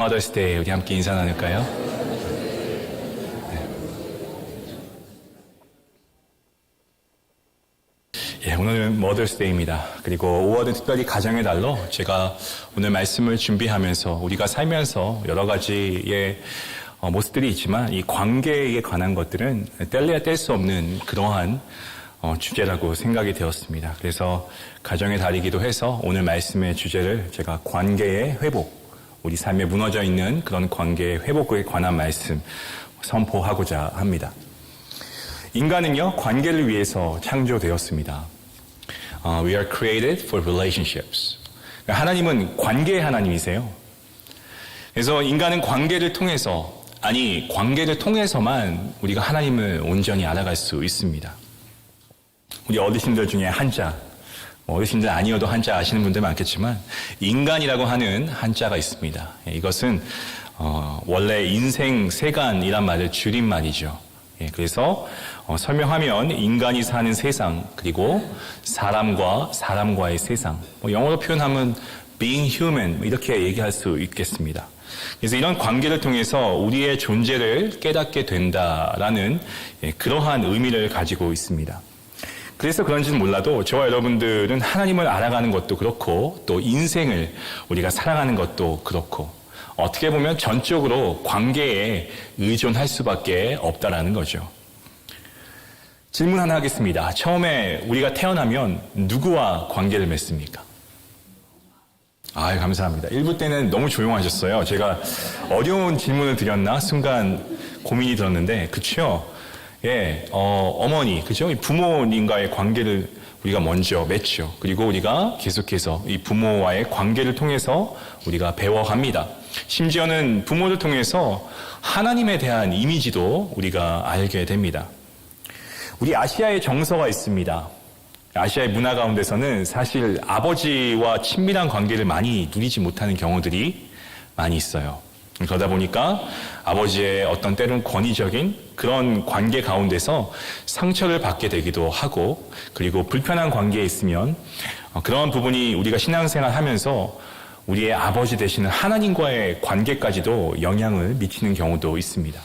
Mother's Day 우리 함께 인사 나눌까요? 예, 오늘은 Mother's Day입니다. 그리고 5월은 특별히 가정의 달로 제가 오늘 말씀을 준비하면서 우리가 살면서 여러 가지의 모습들이 있지만 이 관계에 관한 것들은 뗄래야 뗄 수 없는 그러한 주제라고 생각이 되었습니다. 그래서 가정의 달이기도 해서 오늘 말씀의 주제를 제가 관계의 회복, 우리 삶에 무너져 있는 그런 관계의 회복에 관한 말씀 선포하고자 합니다. 인간은요, 관계를 위해서 창조되었습니다. We are created for relationships. 하나님은 관계의 하나님이세요. 그래서 인간은 관계를 통해서만 우리가 하나님을 온전히 알아갈 수 있습니다. 우리 어르신들 중에 한자, 어르신들 아니어도 한자 아시는 분들 많겠지만 인간이라고 하는 한자가 있습니다. 이것은 원래 인생 세간이란 말을 줄임말이죠. 그래서 설명하면 인간이 사는 세상, 그리고 사람과 사람과의 세상, 영어로 표현하면 being human 이렇게 얘기할 수 있겠습니다. 그래서 이런 관계를 통해서 우리의 존재를 깨닫게 된다라는 그러한 의미를 가지고 있습니다. 그래서 그런지는 몰라도 저와 여러분들은 하나님을 알아가는 것도 그렇고 또 인생을 우리가 살아가는 것도 그렇고 어떻게 보면 전적으로 관계에 의존할 수밖에 없다라는 거죠. 질문 하나 하겠습니다. 처음에 우리가 태어나면 누구와 관계를 맺습니까? 감사합니다. 1부 때는 너무 조용하셨어요. 제가 어려운 질문을 드렸나 순간 고민이 들었는데, 그쵸? 예, 어머니, 그죠? 부모님과의 관계를 우리가 먼저 맺죠. 그리고 우리가 계속해서 이 부모와의 관계를 통해서 우리가 배워갑니다. 심지어는 부모를 통해서 하나님에 대한 이미지도 우리가 알게 됩니다. 우리 아시아의 정서가 있습니다. 아시아의 문화 가운데서는 사실 아버지와 친밀한 관계를 많이 누리지 못하는 경우들이 많이 있어요. 그러다 보니까 아버지의 어떤 때로는 권위적인 그런 관계 가운데서 상처를 받게 되기도 하고, 그리고 불편한 관계에 있으면 그런 부분이 우리가 신앙생활 하면서 우리의 아버지 되시는 하나님과의 관계까지도 영향을 미치는 경우도 있습니다.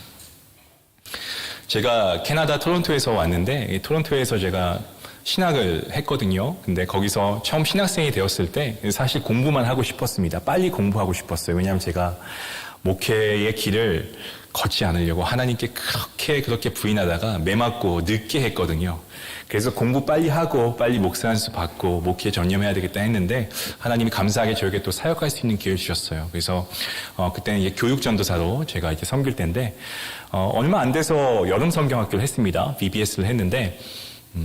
제가 캐나다 토론토에서 왔는데, 토론토에서 제가 신학을 했거든요. 근데 거기서 처음 신학생이 되었을 때 사실 공부만 하고 싶었습니다. 빨리 공부하고 싶었어요. 왜냐하면 제가 목회의 길을 걷지 않으려고 하나님께 그렇게 부인하다가 매맞고 늦게 했거든요. 그래서 공부 빨리 하고 빨리 목사 안수 받고 목회에 전념해야 되겠다 했는데 하나님이 감사하게 저에게 또 사역할 수 있는 기회를 주셨어요. 그래서 그때는 이제 교육전도사로 제가 이제 섬길 때인데 얼마 안 돼서 여름 성경학교를 했습니다. BBS를 했는데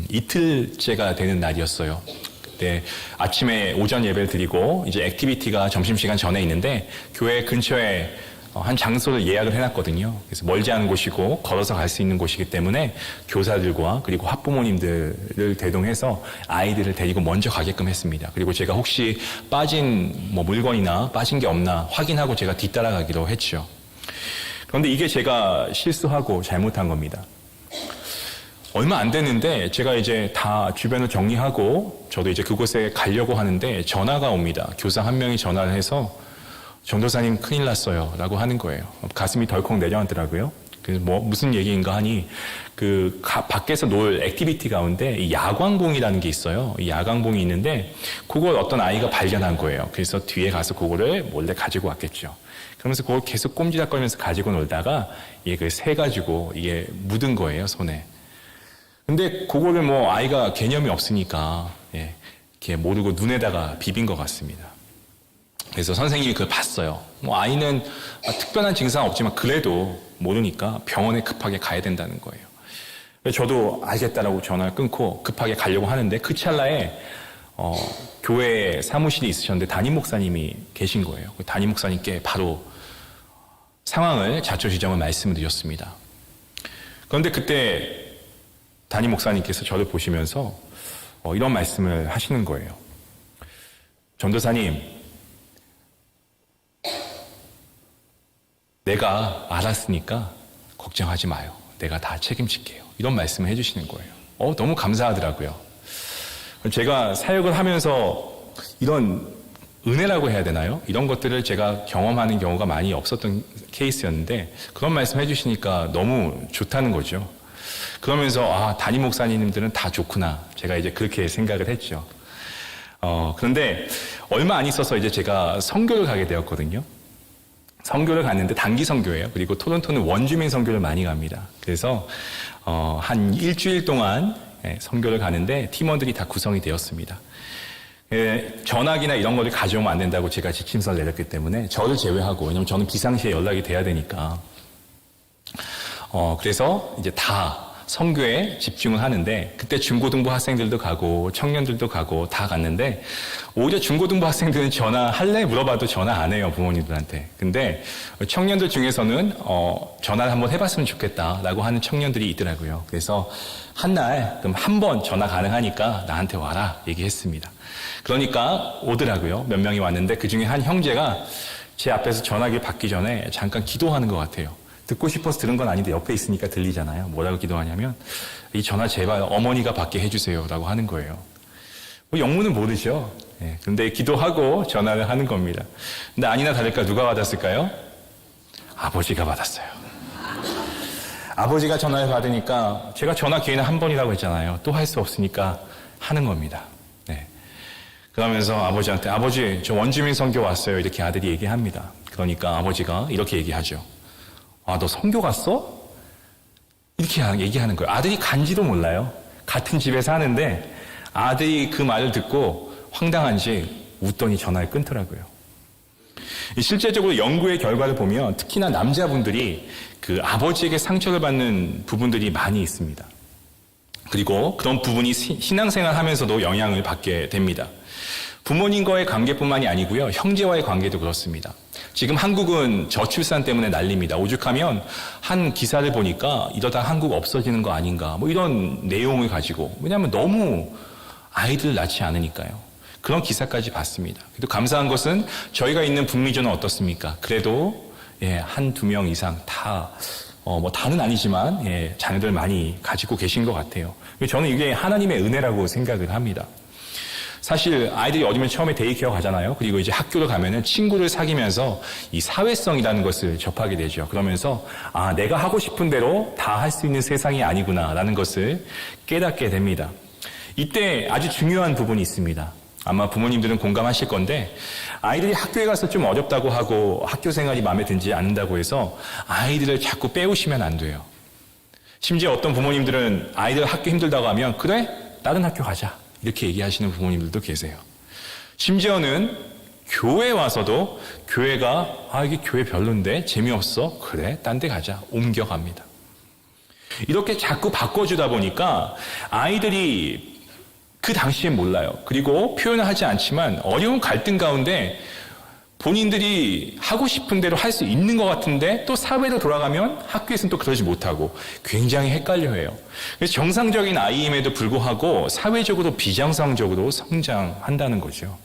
이틀째가 되는 날이었어요. 그때 아침에 오전 예배를 드리고 이제 액티비티가 점심시간 전에 있는데 교회 근처에 한 장소를 예약을 해놨거든요. 그래서 멀지 않은 곳이고 걸어서 갈 수 있는 곳이기 때문에 교사들과 그리고 학부모님들을 대동해서 아이들을 데리고 먼저 가게끔 했습니다. 그리고 제가 혹시 빠진 물건이나 빠진 게 없나 확인하고 제가 뒤따라가기로 했죠. 그런데 이게 제가 실수하고 잘못한 겁니다. 얼마 안 됐는데 제가 이제 다 주변을 정리하고 저도 이제 그곳에 가려고 하는데 전화가 옵니다. 교사 한 명이 전화를 해서 전도사님 큰일 났어요 라고 하는 거예요. 가슴이 덜컥 내려앉더라고요. 그래서 무슨 얘기인가 하니 밖에서 놀 액티비티 가운데 이 야광봉이라는 게 있어요. 이 야광봉이 있는데 그걸 어떤 아이가 발견한 거예요. 그래서 뒤에 가서 그거를 몰래 가지고 왔겠죠. 그러면서 그걸 계속 꼼지락거리면서 가지고 놀다가 이게 새 가지고 이게 묻은 거예요, 손에. 근데 그거를 아이가 개념이 없으니까 이렇게 모르고 눈에다가 비빈 것 같습니다. 그래서 선생님이 그걸 봤어요. 아이는 특별한 증상 없지만 그래도 모르니까 병원에 급하게 가야 된다는 거예요. 저도 알겠다라고 전화를 끊고 급하게 가려고 하는데 그 찰나에 교회 사무실이 있으셨는데 담임 목사님이 계신 거예요. 담임 목사님께 바로 상황을 자초지종을 말씀을 드렸습니다. 그런데 그때 담임 목사님께서 저를 보시면서 이런 말씀을 하시는 거예요. 전도사님, 내가 알았으니까 걱정하지 마요. 내가 다 책임질게요. 이런 말씀을 해주시는 거예요. 너무 감사하더라고요. 제가 사역을 하면서 이런 은혜라고 해야 되나요? 이런 것들을 제가 경험하는 경우가 많이 없었던 케이스였는데 그런 말씀 해주시니까 너무 좋다는 거죠. 그러면서 담임 목사님들은 다 좋구나. 제가 이제 그렇게 생각을 했죠. 그런데 얼마 안 있어서 이제 제가 선교를 가게 되었거든요. 선교를 갔는데 단기 선교예요. 그리고 토론토는 원주민 선교를 많이 갑니다. 그래서 한 일주일 동안 선교를 가는데 팀원들이 다 구성이 되었습니다. 전화기나 이런 거를 가져오면 안 된다고 제가 지침서를 내렸기 때문에 저를 제외하고, 왜냐면 저는 비상시에 연락이 돼야 되니까. 그래서 이제 다 선교에 집중을 하는데, 그때 중고등부 학생들도 가고 청년들도 가고 다 갔는데, 오히려 중고등부 학생들은 전화할래? 물어봐도 전화 안 해요, 부모님들한테. 근데 청년들 중에서는 전화를 한번 해봤으면 좋겠다라고 하는 청년들이 있더라고요. 그래서 한날 그럼 한 번 전화 가능하니까 나한테 와라 얘기했습니다. 그러니까 오더라고요. 몇 명이 왔는데 그중에 한 형제가 제 앞에서 전화기 받기 전에 잠깐 기도하는 것 같아요. 듣고 싶어서 들은 건 아닌데 옆에 있으니까 들리잖아요. 뭐라고 기도하냐면 이 전화 제발 어머니가 받게 해주세요 라고 하는 거예요. 영문은 모르죠. 근데 기도하고 전화를 하는 겁니다. 근데 아니나 다를까 누가 받았을까요? 아버지가 받았어요. 아버지가 전화를 받으니까 제가 전화 기회는 한 번이라고 했잖아요. 또 할 수 없으니까 하는 겁니다. 그러면서 아버지한테 아버지 저 원주민 선교 왔어요. 이렇게 아들이 얘기합니다. 그러니까 아버지가 이렇게 얘기하죠. 너 선교 갔어? 이렇게 얘기하는 거예요. 아들이 간지도 몰라요. 같은 집에 사는데 아들이 그 말을 듣고 황당한지 웃더니 전화를 끊더라고요. 실제적으로 연구의 결과를 보면 특히나 남자분들이 그 아버지에게 상처를 받는 부분들이 많이 있습니다. 그리고 그런 부분이 신앙생활 하면서도 영향을 받게 됩니다. 부모님과의 관계뿐만이 아니고요. 형제와의 관계도 그렇습니다. 지금 한국은 저출산 때문에 난립니다. 오죽하면 한 기사를 보니까 이러다 한국 없어지는 거 아닌가 이런 내용을 가지고, 왜냐하면 너무 아이들을 낳지 않으니까요. 그런 기사까지 봤습니다. 그래도 감사한 것은 저희가 있는 북미주는 어떻습니까? 그래도 한두 명 이상 다 다는 아니지만 자녀들 많이 가지고 계신 것 같아요. 저는 이게 하나님의 은혜라고 생각을 합니다. 사실 아이들이 어리면 처음에 데이케어 가잖아요. 그리고 이제 학교를 가면은 친구를 사귀면서 이 사회성이라는 것을 접하게 되죠. 그러면서 내가 하고 싶은 대로 다 할 수 있는 세상이 아니구나라는 것을 깨닫게 됩니다. 이때 아주 중요한 부분이 있습니다. 아마 부모님들은 공감하실 건데, 아이들이 학교에 가서 좀 어렵다고 하고 학교 생활이 마음에 들지 않는다고 해서 아이들을 자꾸 빼오시면 안 돼요. 심지어 어떤 부모님들은 아이들 학교 힘들다고 하면 그래? 다른 학교 가자. 이렇게 얘기하시는 부모님들도 계세요. 심지어는 교회 와서도 교회가 이게 교회 별론데 재미없어? 그래? 딴 데 가자. 옮겨갑니다. 이렇게 자꾸 바꿔주다 보니까 아이들이 그 당시엔 몰라요. 그리고 표현을 하지 않지만 어려운 갈등 가운데 본인들이 하고 싶은 대로 할 수 있는 것 같은데 또 사회로 돌아가면 학교에서는 또 그러지 못하고 굉장히 헷갈려해요. 그래서 정상적인 아이임에도 불구하고 사회적으로 비정상적으로 성장한다는 거죠.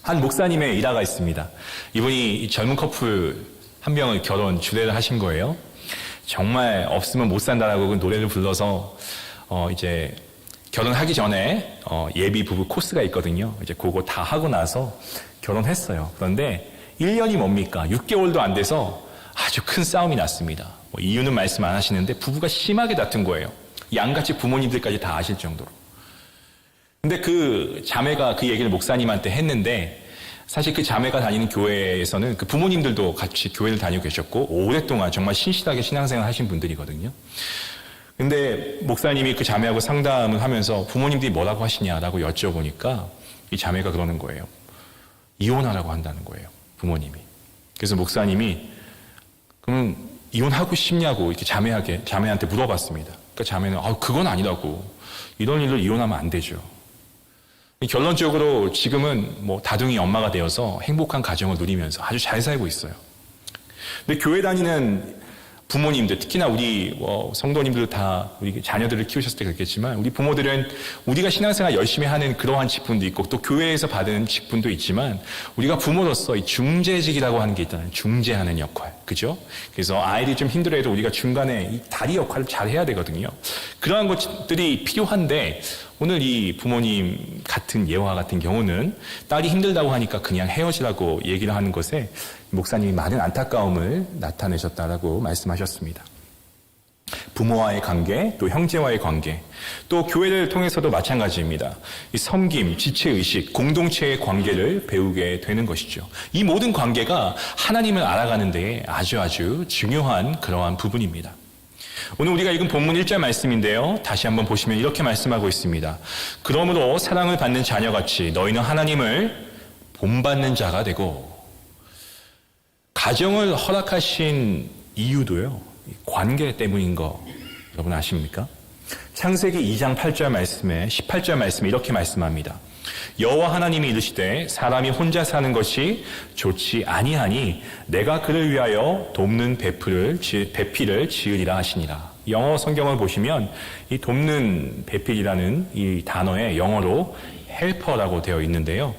한 목사님의 일화가 있습니다. 이분이 젊은 커플 한 명을 결혼 주례를 하신 거예요. 정말 없으면 못 산다라고 그 노래를 불러서 이제 결혼하기 전에 예비 부부 코스가 있거든요. 이제 그거 다 하고 나서 결혼했어요. 그런데 1년이 뭡니까? 6개월도 안 돼서 아주 큰 싸움이 났습니다. 이유는 말씀 안 하시는데 부부가 심하게 다툰 거예요. 양같이 부모님들까지 다 아실 정도로. 근데 그 자매가 그 얘기를 목사님한테 했는데, 사실 그 자매가 다니는 교회에서는 그 부모님들도 같이 교회를 다니고 계셨고 오랫동안 정말 신실하게 신앙생활 하신 분들이거든요. 근데 목사님이 그 자매하고 상담을 하면서 부모님들이 뭐라고 하시냐라고 여쭤보니까 이 자매가 그러는 거예요. 이혼하라고 한다는 거예요, 부모님이. 그래서 목사님이 그럼 이혼하고 싶냐고 이렇게 자매한테 물어봤습니다. 그러니까 자매는 그건 아니라고. 이런 일로 이혼하면 안 되죠. 결론적으로 지금은 다둥이 엄마가 되어서 행복한 가정을 누리면서 아주 잘 살고 있어요. 근데 교회 다니는 부모님들, 특히나 우리 성도님들 다 우리 자녀들을 키우셨을 때 그렇겠지만 우리 부모들은 우리가 신앙생활 열심히 하는 그러한 직분도 있고 또 교회에서 받은 직분도 있지만 우리가 부모로서 이 중재직이라고 하는 게 있잖아요. 중재하는 역할. 그죠? 그래서 아이들이 좀 힘들어해도 우리가 중간에 이 다리 역할을 잘 해야 되거든요. 그러한 것들이 필요한데 오늘 이 부모님 같은 예와 같은 경우는 딸이 힘들다고 하니까 그냥 헤어지라고 얘기를 하는 것에 목사님이 많은 안타까움을 나타내셨다라고 말씀하셨습니다. 부모와의 관계, 또 형제와의 관계, 또 교회를 통해서도 마찬가지입니다. 이 섬김, 지체의식, 공동체의 관계를 배우게 되는 것이죠. 이 모든 관계가 하나님을 알아가는 데에 아주 중요한 그러한 부분입니다. 오늘 우리가 읽은 본문 1절 말씀인데요. 다시 한번 보시면 이렇게 말씀하고 있습니다. 그러므로 사랑을 받는 자녀같이 너희는 하나님을 본받는 자가 되고, 가정을 허락하신 이유도요, 관계 때문인 거 여러분 아십니까? 창세기 2장 8절 말씀에 18절 말씀에 이렇게 말씀합니다. 여호와 하나님이 이르시되 사람이 혼자 사는 것이 좋지 아니하니 내가 그를 위하여 돕는 배필을 지으리라 하시니라. 영어 성경을 보시면 이 돕는 배필이라는 이 단어에 영어로 헬퍼라고 되어 있는데요.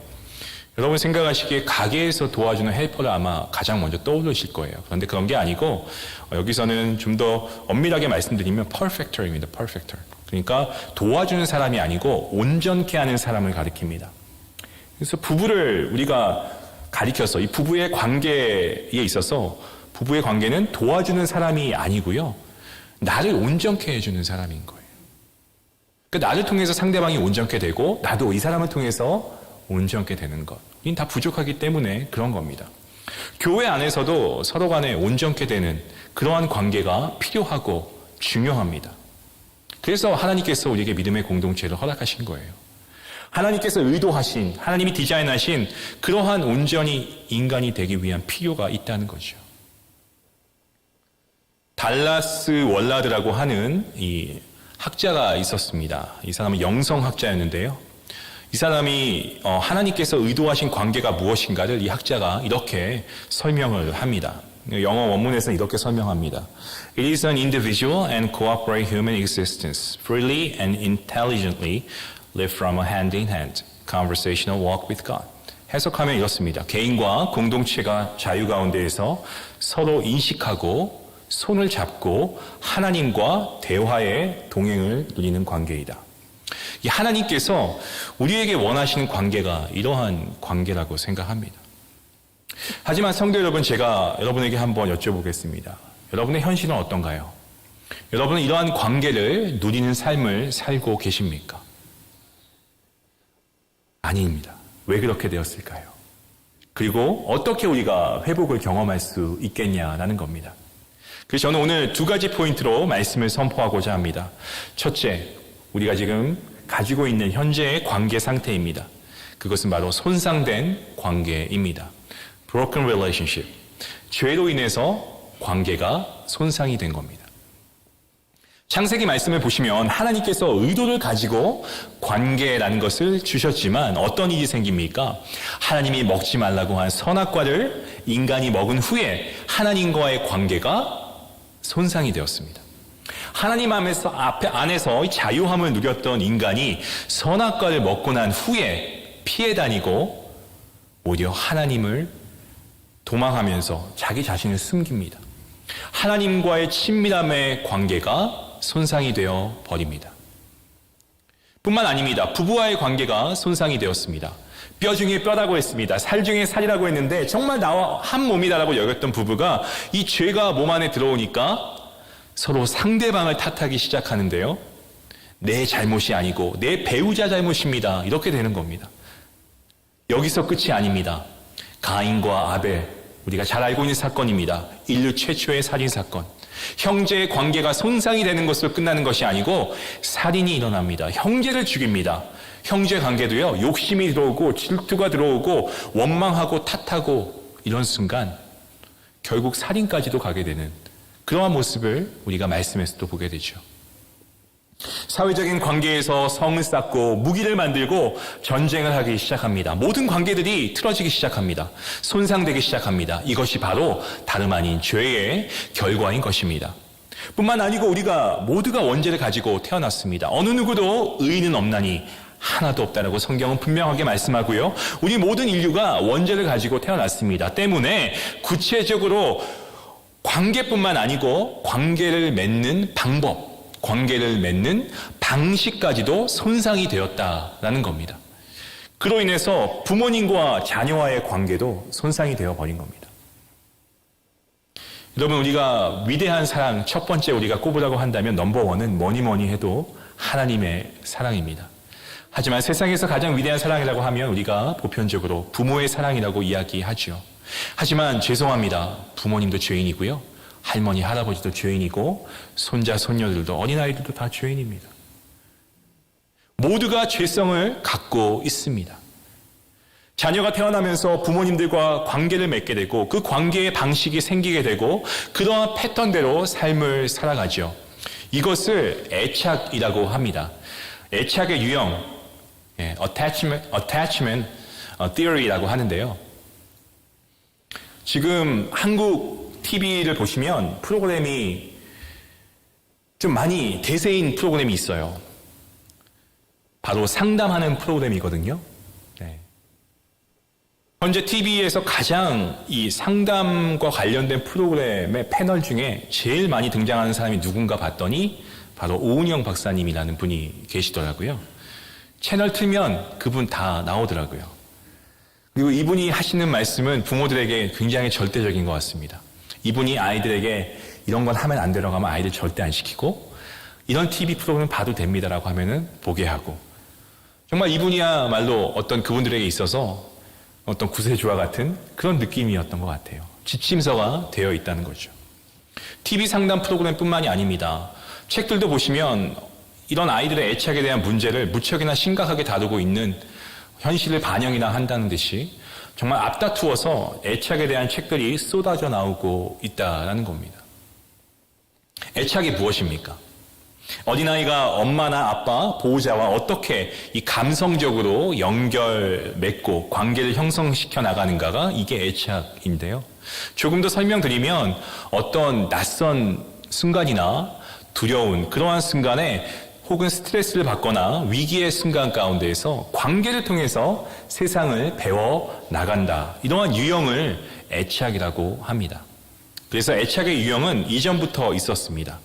여러분 생각하시기에 가게에서 도와주는 헬퍼를 아마 가장 먼저 떠오르실 거예요. 그런데 그런 게 아니고 여기서는 좀 더 엄밀하게 말씀드리면 perfecter입니다. perfecter. 그러니까 도와주는 사람이 아니고 온전케 하는 사람을 가리킵니다. 그래서 부부를 우리가 가리켜서 이 부부의 관계에 있어서 부부의 관계는 도와주는 사람이 아니고요. 나를 온전케 해주는 사람인 거예요. 그러니까 나를 통해서 상대방이 온전케 되고 나도 이 사람을 통해서 온전케 되는 것. 이는 다 부족하기 때문에 그런 겁니다. 교회 안에서도 서로 간에 온전케 되는 그러한 관계가 필요하고 중요합니다. 그래서 하나님께서 우리에게 믿음의 공동체를 허락하신 거예요. 하나님께서 의도하신, 하나님이 디자인하신 그러한 온전히 인간이 되기 위한 필요가 있다는 거죠. 달라스 월라드라고 하는 이 학자가 있었습니다. 이 사람은 영성학자였는데요. 이 사람이 하나님께서 의도하신 관계가 무엇인가를 이 학자가 이렇게 설명을 합니다. 영어 원문에서는 이렇게 설명합니다. It is an individual and cooperative human existence, freely and intelligently live from a hand-in-hand conversational walk with God. 해석하면 이렇습니다. 개인과 공동체가 자유 가운데에서 서로 인식하고 손을 잡고 하나님과 대화의 동행을 누리는 관계이다. 이 하나님께서 우리에게 원하시는 관계가 이러한 관계라고 생각합니다. 하지만 성도 여러분, 제가 여러분에게 한번 여쭤보겠습니다. 여러분의 현실은 어떤가요? 여러분은 이러한 관계를 누리는 삶을 살고 계십니까? 아닙니다. 왜 그렇게 되었을까요? 그리고 어떻게 우리가 회복을 경험할 수 있겠냐라는 겁니다. 그래서 저는 오늘 두 가지 포인트로 말씀을 선포하고자 합니다. 첫째, 우리가 지금 가지고 있는 현재의 관계 상태입니다. 그것은 바로 손상된 관계입니다. Broken relationship. 죄로 인해서 관계가 손상이 된 겁니다. 창세기 말씀을 보시면 하나님께서 의도를 가지고 관계라는 것을 주셨지만 어떤 일이 생깁니까? 하나님이 먹지 말라고 한 선악과를 인간이 먹은 후에 하나님과의 관계가 손상이 되었습니다. 하나님 안에서 자유함을 누렸던 인간이 선악과를 먹고 난 후에 피해 다니고 오히려 하나님을 도망하면서 자기 자신을 숨깁니다. 하나님과의 친밀함의 관계가 손상이 되어 버립니다. 뿐만 아닙니다. 부부와의 관계가 손상이 되었습니다. 뼈 중에 뼈라고 했습니다. 살 중에 살이라고 했는데 정말 나와 한 몸이다라고 여겼던 부부가 이 죄가 몸 안에 들어오니까 서로 상대방을 탓하기 시작하는데요. 내 잘못이 아니고 내 배우자 잘못입니다. 이렇게 되는 겁니다. 여기서 끝이 아닙니다. 가인과 아벨, 우리가 잘 알고 있는 사건입니다. 인류 최초의 살인사건. 형제의 관계가 손상이 되는 것으로 끝나는 것이 아니고 살인이 일어납니다. 형제를 죽입니다. 형제 관계도요, 욕심이 들어오고 질투가 들어오고 원망하고 탓하고 이런 순간 결국 살인까지도 가게 되는 그러한 모습을 우리가 말씀에서도 보게 되죠. 사회적인 관계에서 성을 쌓고 무기를 만들고 전쟁을 하기 시작합니다. 모든 관계들이 틀어지기 시작합니다. 손상되기 시작합니다. 이것이 바로 다름 아닌 죄의 결과인 것입니다. 뿐만 아니고 우리가 모두가 원죄를 가지고 태어났습니다. 어느 누구도 의인은 없나니 하나도 없다라고 성경은 분명하게 말씀하고요. 우리 모든 인류가 원죄를 가지고 태어났습니다. 때문에 구체적으로 관계뿐만 아니고 관계를 맺는 방법, 관계를 맺는 방식까지도 손상이 되었다라는 겁니다. 그로 인해서 부모님과 자녀와의 관계도 손상이 되어버린 겁니다. 여러분, 우리가 위대한 사랑, 첫 번째 우리가 꼽으라고 한다면 넘버원은 뭐니 해도 하나님의 사랑입니다. 하지만 세상에서 가장 위대한 사랑이라고 하면 우리가 보편적으로 부모의 사랑이라고 이야기하죠. 하지만 죄송합니다. 부모님도 죄인이고요. 할머니, 할아버지도 죄인이고 손자, 손녀들도 어린아이들도 다 죄인입니다. 모두가 죄성을 갖고 있습니다. 자녀가 태어나면서 부모님들과 관계를 맺게 되고 그 관계의 방식이 생기게 되고 그러한 패턴대로 삶을 살아가죠. 이것을 애착이라고 합니다. 애착의 유형, attachment theory라고 하는데요. 지금 한국 TV를 보시면 프로그램이 좀 많이 대세인 프로그램이 있어요. 바로 상담하는 프로그램이거든요. 네. 현재 TV에서 가장 이 상담과 관련된 프로그램의 패널 중에 제일 많이 등장하는 사람이 누군가 봤더니 바로 오은영 박사님이라는 분이 계시더라고요. 채널 틀면 그분 다 나오더라고요. 그리고 이분이 하시는 말씀은 부모들에게 굉장히 절대적인 것 같습니다. 이분이 아이들에게 이런 건 하면 안 되라고 하면 아이들 절대 안 시키고 이런 TV 프로그램 봐도 됩니다라고 하면은 보게 하고 정말 이분이야말로 어떤 그분들에게 있어서 어떤 구세주와 같은 그런 느낌이었던 것 같아요. 지침서가 되어 있다는 거죠. TV 상담 프로그램뿐만이 아닙니다. 책들도 보시면 이런 아이들의 애착에 대한 문제를 무척이나 심각하게 다루고 있는 현실을 반영이나 한다는 듯이 정말 앞다투어서 애착에 대한 책들이 쏟아져 나오고 있다는 겁니다. 애착이 무엇입니까? 어린아이가 엄마나 아빠, 보호자와 어떻게 이 감성적으로 연결 맺고 관계를 형성시켜 나가는가가 이게 애착인데요. 조금 더 설명드리면 어떤 낯선 순간이나 두려운 그러한 순간에 혹은 스트레스를 받거나 위기의 순간 가운데에서 관계를 통해서 세상을 배워 나간다. 이러한 유형을 애착이라고 합니다. 그래서 애착의 유형은 이전부터 있었습니다.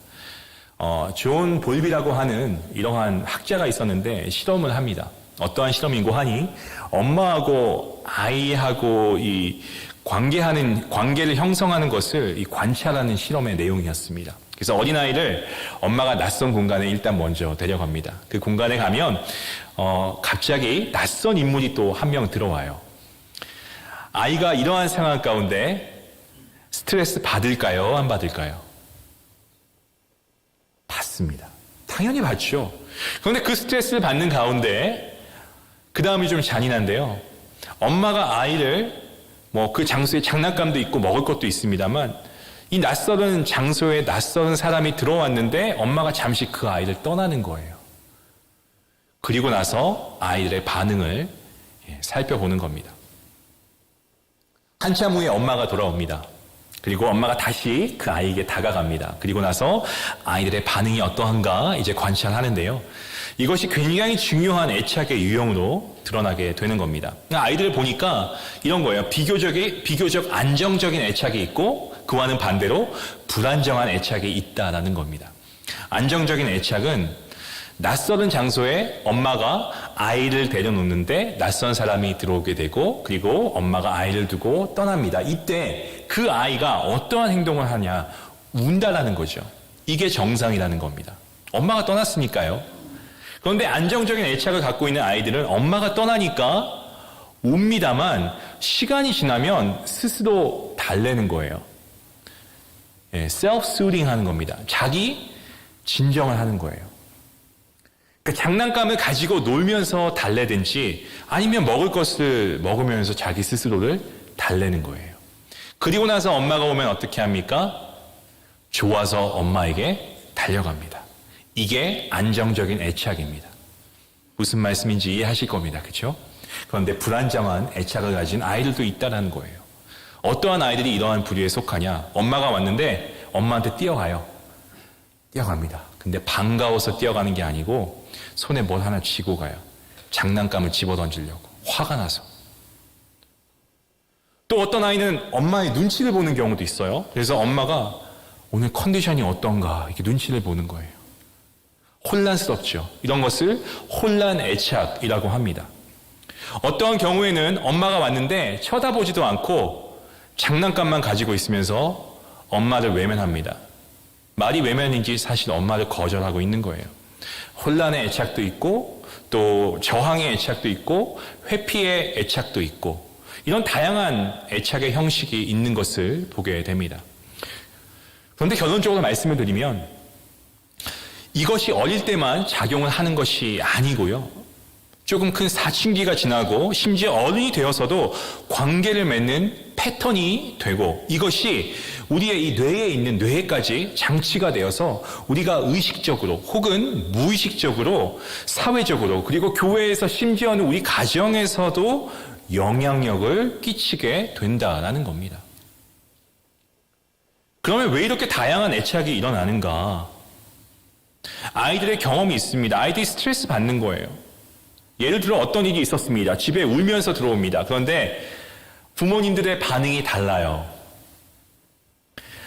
존 볼비라고 하는 이러한 학자가 있었는데 실험을 합니다. 어떠한 실험인고 하니 엄마하고 아이하고 이 관계를 형성하는 것을 이 관찰하는 실험의 내용이었습니다. 그래서 어린아이를 엄마가 낯선 공간에 일단 먼저 데려갑니다. 그 공간에 가면 갑자기 낯선 인물이 또 한 명 들어와요. 아이가 이러한 상황 가운데 스트레스 받을까요? 안 받을까요? 받습니다. 당연히 받죠. 그런데 그 스트레스를 받는 가운데 그 다음이 좀 잔인한데요. 엄마가 아이를 그 장소에 장난감도 있고 먹을 것도 있습니다만 이 낯설은 장소에 낯설은 사람이 들어왔는데 엄마가 잠시 그 아이를 떠나는 거예요. 그리고 나서 아이들의 반응을 살펴보는 겁니다. 한참 후에 엄마가 돌아옵니다. 그리고 엄마가 다시 그 아이에게 다가갑니다. 그리고 나서 아이들의 반응이 어떠한가 이제 관찰하는데요. 이것이 굉장히 중요한 애착의 유형으로 드러나게 되는 겁니다. 아이들을 보니까 이런 거예요. 비교적 안정적인 애착이 있고 그와는 반대로 불안정한 애착이 있다라는 겁니다. 안정적인 애착은 낯선 장소에 엄마가 아이를 데려놓는데 낯선 사람이 들어오게 되고 그리고 엄마가 아이를 두고 떠납니다. 이때 그 아이가 어떠한 행동을 하냐? 운다라는 거죠. 이게 정상이라는 겁니다. 엄마가 떠났으니까요. 그런데 안정적인 애착을 갖고 있는 아이들은 엄마가 떠나니까 웁니다만 시간이 지나면 스스로 달래는 거예요. self-soothing 하는 겁니다. 자기 진정을 하는 거예요. 그러니까 장난감을 가지고 놀면서 달래든지 아니면 먹을 것을 먹으면서 자기 스스로를 달래는 거예요. 그리고 나서 엄마가 오면 어떻게 합니까? 좋아서 엄마에게 달려갑니다. 이게 안정적인 애착입니다. 무슨 말씀인지 이해하실 겁니다. 그렇죠? 그런데 불안정한 애착을 가진 아이들도 있다는 거예요. 어떠한 아이들이 이러한 부류에 속하냐? 엄마가 왔는데 엄마한테 뛰어가요. 뛰어갑니다. 근데 반가워서 뛰어가는 게 아니고 손에 뭘 하나 쥐고 가요. 장난감을 집어던지려고. 화가 나서. 또 어떤 아이는 엄마의 눈치를 보는 경우도 있어요. 그래서 엄마가 오늘 컨디션이 어떤가 이렇게 눈치를 보는 거예요. 혼란스럽죠. 이런 것을 혼란 애착이라고 합니다. 어떠한 경우에는 엄마가 왔는데 쳐다보지도 않고 장난감만 가지고 있으면서 엄마를 외면합니다. 말이 외면인지 사실 엄마를 거절하고 있는 거예요. 혼란의 애착도 있고 또 저항의 애착도 있고 회피의 애착도 있고 이런 다양한 애착의 형식이 있는 것을 보게 됩니다. 그런데 결론적으로 말씀을 드리면 이것이 어릴 때만 작용을 하는 것이 아니고요. 조금 큰 사춘기가 지나고 심지어 어른이 되어서도 관계를 맺는 패턴이 되고 이것이 우리의 이 뇌에 있는 뇌까지 장치가 되어서 우리가 의식적으로 혹은 무의식적으로 사회적으로 그리고 교회에서 심지어는 우리 가정에서도 영향력을 끼치게 된다라는 겁니다. 그러면 왜 이렇게 다양한 애착이 일어나는가? 아이들의 경험이 있습니다. 아이들이 스트레스 받는 거예요. 예를 들어 어떤 일이 있었습니다. 집에 울면서 들어옵니다. 그런데 부모님들의 반응이 달라요.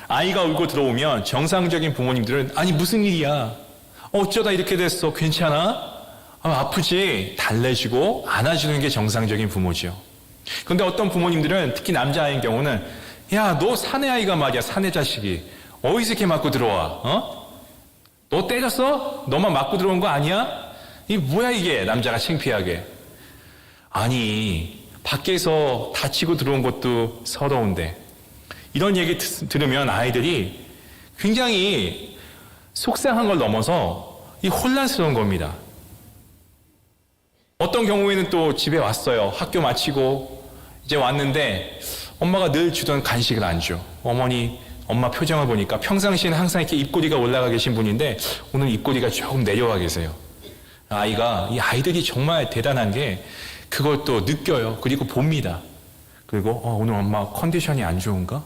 아이가 울고 들어오면 정상적인 부모님들은 아니 무슨 일이야? 어쩌다 이렇게 됐어? 괜찮아? 아프지? 달래주고 안아주는 게 정상적인 부모죠. 그런데 어떤 부모님들은 특히 남자아이인 경우는 야, 너 사내 아이가 말이야. 사내 자식이. 어디서 이렇게 맞고 들어와? 너 때렸어? 너만 맞고 들어온 거 아니야? 이 뭐야 이게 남자가 창피하게. 아니 밖에서 다치고 들어온 것도 서러운데 이런 얘기 들으면 아이들이 굉장히 속상한 걸 넘어서 이 혼란스러운 겁니다. 어떤 경우에는 또 집에 왔어요. 학교 마치고 이제 왔는데 엄마가 늘 주던 간식을 안 줘. 엄마 표정을 보니까 평상시에는 항상 이렇게 입꼬리가 올라가 계신 분인데 오늘 입꼬리가 조금 내려와 계세요. 이 아이들이 정말 대단한 게 그걸 또 느껴요. 그리고 봅니다. 그리고 오늘 엄마 컨디션이 안 좋은가?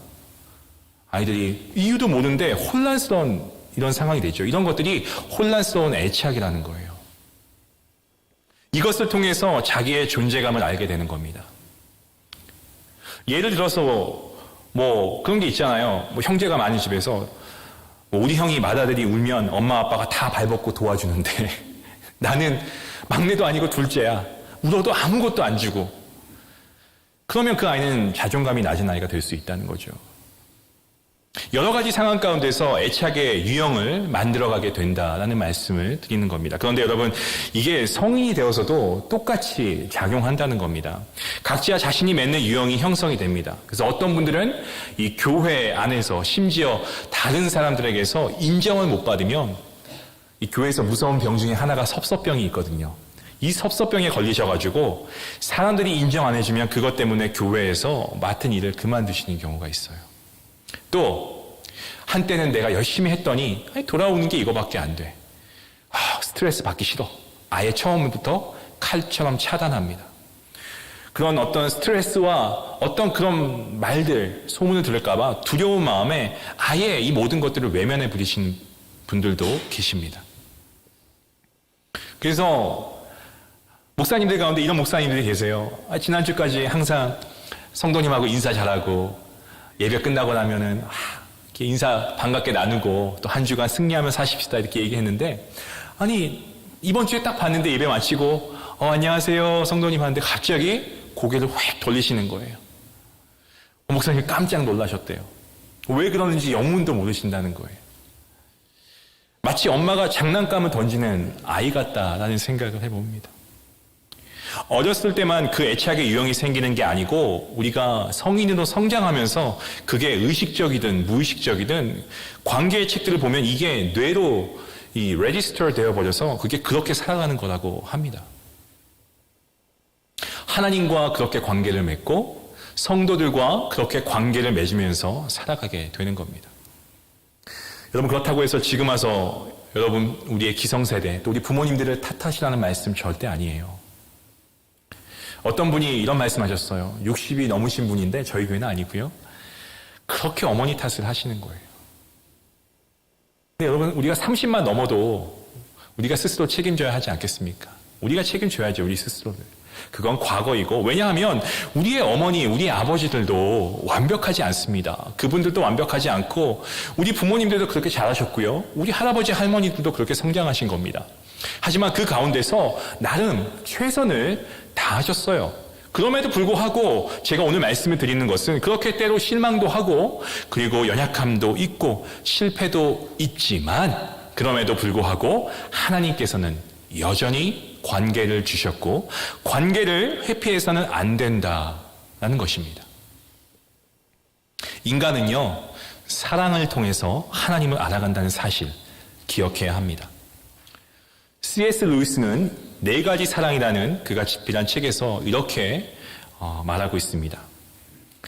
아이들이 이유도 모르는데 혼란스러운 이런 상황이 되죠. 이런 것들이 혼란스러운 애착이라는 거예요. 이것을 통해서 자기의 존재감을 알게 되는 겁니다. 예를 들어서 그런 게 있잖아요. 형제가 많은 집에서 우리 형이 맏아들이 울면 엄마 아빠가 다 발벗고 도와주는데 나는 막내도 아니고 둘째야. 울어도 아무것도 안 주고. 그러면 그 아이는 자존감이 낮은 아이가 될 수 있다는 거죠. 여러 가지 상황 가운데서 애착의 유형을 만들어가게 된다라는 말씀을 드리는 겁니다. 그런데 여러분, 이게 성인이 되어서도 똑같이 작용한다는 겁니다. 각자 자신이 맺는 유형이 형성이 됩니다. 그래서 어떤 분들은 이 교회 안에서 심지어 다른 사람들에게서 인정을 못 받으면 이 교회에서 무서운 병 중에 하나가 섭섭병이 있거든요. 이 섭섭병에 걸리셔가지고 사람들이 인정 안 해주면 그것 때문에 교회에서 맡은 일을 그만두시는 경우가 있어요. 또 한때는 내가 열심히 했더니 돌아오는 게 이거밖에 안 돼. 스트레스 받기 싫어. 아예 처음부터 칼처럼 차단합니다. 그런 어떤 스트레스와 어떤 그런 말들, 소문을 들을까봐 두려운 마음에 아예 이 모든 것들을 외면해 버리신 분들도 계십니다. 그래서 목사님들 가운데 이런 목사님들이 계세요. 지난주까지 항상 성도님하고 인사 잘하고 예배 끝나고 나면은 이렇게 인사 반갑게 나누고 또 한 주간 승리하며 사십시다 이렇게 얘기했는데 이번 주에 딱 봤는데 예배 마치고 안녕하세요 성도님 하는데 갑자기 고개를 휙 돌리시는 거예요. 목사님이 깜짝 놀라셨대요. 왜 그러는지 영문도 모르신다는 거예요. 마치 엄마가 장난감을 던지는 아이 같다라는 생각을 해봅니다. 어렸을 때만 그 애착의 유형이 생기는 게 아니고 우리가 성인으로 성장하면서 그게 의식적이든 무의식적이든 관계의 책들을 보면 이게 뇌로 레지스터 되어버려서 그게 그렇게 살아가는 거라고 합니다. 하나님과 그렇게 관계를 맺고 성도들과 그렇게 관계를 맺으면서 살아가게 되는 겁니다. 여러분 그렇다고 해서 지금 와서 여러분 우리의 기성세대 또 우리 부모님들을 탓하시라는 말씀 절대 아니에요. 어떤 분이 이런 말씀하셨어요. 60이 넘으신 분인데 저희 교회는 아니고요. 그렇게 어머니 탓을 하시는 거예요. 근데 여러분 우리가 30만 넘어도 우리가 스스로 책임져야 하지 않겠습니까? 우리가 책임져야죠. 우리 스스로를. 그건 과거이고, 왜냐하면 우리의 어머니, 우리의 아버지들도 완벽하지 않습니다. 그분들도 완벽하지 않고 우리 부모님들도 그렇게 잘하셨고요. 우리 할아버지, 할머니들도 그렇게 성장하신 겁니다. 하지만 그 가운데서 나름 최선을 다하셨어요. 그럼에도 불구하고 제가 오늘 말씀을 드리는 것은 그렇게 때로 실망도 하고 그리고 연약함도 있고 실패도 있지만 그럼에도 불구하고 하나님께서는 여전히 관계를 주셨고 관계를 회피해서는 안 된다라는 것입니다. 인간은요, 사랑을 통해서 하나님을 알아간다는 사실 기억해야 합니다. C.S. 루이스는 4가지 사랑이라는 그가 집필한 책에서 이렇게 말하고 있습니다.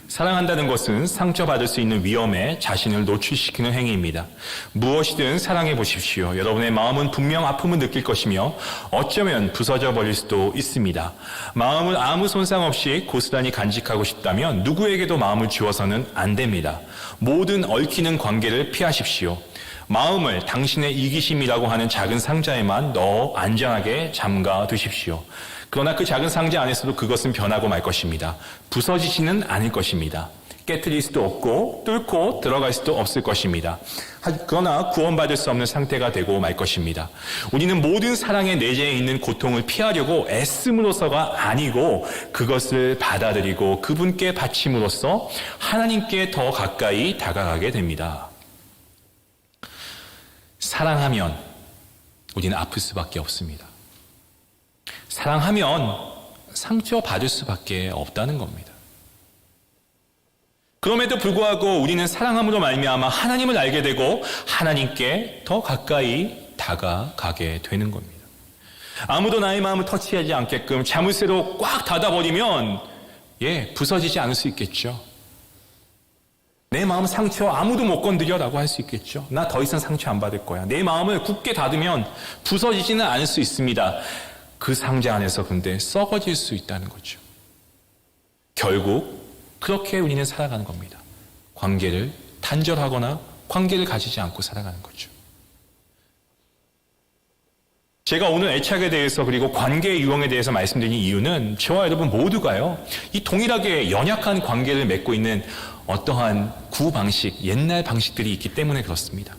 사랑한다는 것은 상처받을 수 있는 위험에 자신을 노출시키는 행위입니다. 무엇이든 사랑해 보십시오. 여러분의 마음은 분명 아픔을 느낄 것이며 어쩌면 부서져 버릴 수도 있습니다. 마음을 아무 손상 없이 고스란히 간직하고 싶다면 누구에게도 마음을 주어서는 안 됩니다. 모든 얽히는 관계를 피하십시오. 마음을 당신의 이기심이라고 하는 작은 상자에만 넣어 안전하게 잠가 두십시오. 그러나 그 작은 상자 안에서도 그것은 변하고 말 것입니다. 부서지지는 않을 것입니다. 깨트릴 수도 없고 뚫고 들어갈 수도 없을 것입니다. 그러나 구원받을 수 없는 상태가 되고 말 것입니다. 우리는 모든 사랑의 내재에 있는 고통을 피하려고 애씀으로서가 아니고 그것을 받아들이고 그분께 바침으로써 하나님께 더 가까이 다가가게 됩니다. 사랑하면 우리는 아플 수밖에 없습니다. 사랑하면 상처받을 수밖에 없다는 겁니다. 그럼에도 불구하고 우리는 사랑함으로 말미암아 하나님을 알게 되고 하나님께 더 가까이 다가가게 되는 겁니다. 아무도 나의 마음을 터치하지 않게끔 자물쇠로 꽉 닫아버리면 부서지지 않을 수 있겠죠. 내 마음 상처 아무도 못 건드려라고 할 수 있겠죠. 나 더 이상 상처 안 받을 거야. 내 마음을 굳게 닫으면 부서지지는 않을 수 있습니다. 그 상자 안에서 근데 썩어질 수 있다는 거죠. 결국 그렇게 우리는 살아가는 겁니다. 관계를 단절하거나 관계를 가지지 않고 살아가는 거죠. 제가 오늘 애착에 대해서 그리고 관계의 유형에 대해서 말씀드린 이유는 저와 여러분 모두가요, 이 동일하게 연약한 관계를 맺고 있는 어떠한 구방식, 옛날 방식들이 있기 때문에 그렇습니다.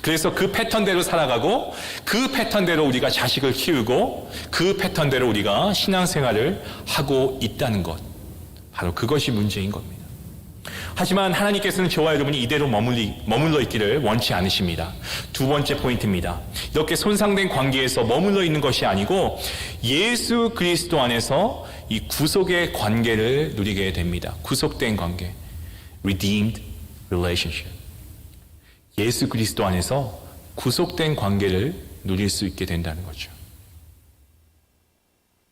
그래서 그 패턴대로 살아가고 그 패턴대로 우리가 자식을 키우고 그 패턴대로 우리가 신앙생활을 하고 있다는 것, 바로 그것이 문제인 겁니다. 하지만 하나님께서는 저와 여러분이 이대로 머물러 있기를 원치 않으십니다. 2번째 포인트입니다. 이렇게 손상된 관계에서 머물러 있는 것이 아니고 예수 그리스도 안에서 이 구속의 관계를 누리게 됩니다. 구속된 관계, redeemed relationship. 예수 그리스도 안에서 구속된 관계를 누릴 수 있게 된다는 거죠.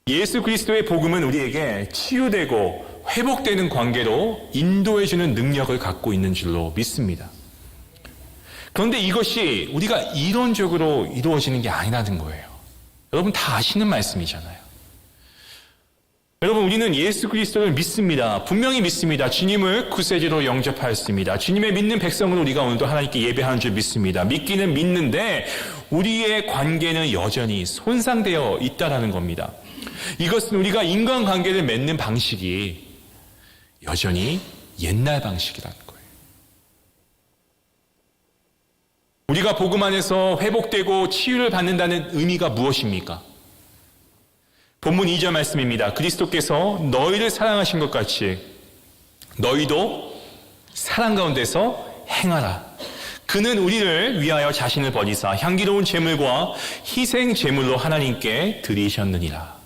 예수 그리스도의 복음은 우리에게 치유되고 회복되는 관계로 인도해주는 능력을 갖고 있는 줄로 믿습니다. 그런데 이것이 우리가 이론적으로 이루어지는 게 아니라는 거예요. 여러분 다 아시는 말씀이잖아요. 여러분 우리는 예수 그리스도를 믿습니다. 분명히 믿습니다. 주님을 구세주로 영접하였습니다. 주님의 믿는 백성으로 우리가 오늘도 하나님께 예배하는 줄 믿습니다. 믿기는 믿는데 우리의 관계는 여전히 손상되어 있다는 겁니다. 이것은 우리가 인간관계를 맺는 방식이 여전히 옛날 방식이라는 거예요. 우리가 복음 안에서 회복되고 치유를 받는다는 의미가 무엇입니까? 본문 2절 말씀입니다. 그리스도께서 너희를 사랑하신 것 같이 너희도 사랑 가운데서 행하라. 그는 우리를 위하여 자신을 버리사 향기로운 제물과 희생 제물로 하나님께 드리셨느니라.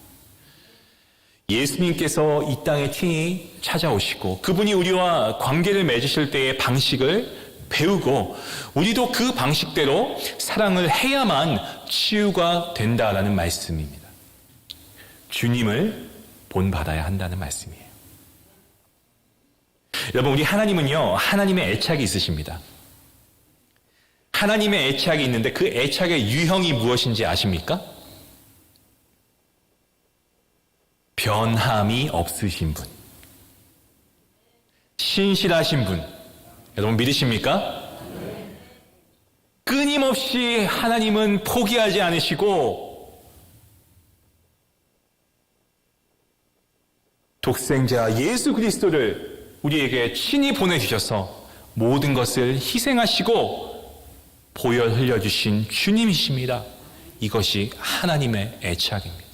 예수님께서 이 땅에 친히 찾아오시고 그분이 우리와 관계를 맺으실 때의 방식을 배우고 우리도 그 방식대로 사랑을 해야만 치유가 된다라는 말씀입니다. 주님을 본받아야 한다는 말씀이에요. 여러분 우리 하나님은요, 하나님의 애착이 있으십니다. 하나님의 애착이 있는데 그 애착의 유형이 무엇인지 아십니까? 변함이 없으신 분, 신실하신 분, 여러분 믿으십니까? 끊임없이 하나님은 포기하지 않으시고 독생자 예수 그리스도를 우리에게 친히 보내주셔서 모든 것을 희생하시고 보혈 흘려주신 주님이십니다. 이것이 하나님의 애착입니다.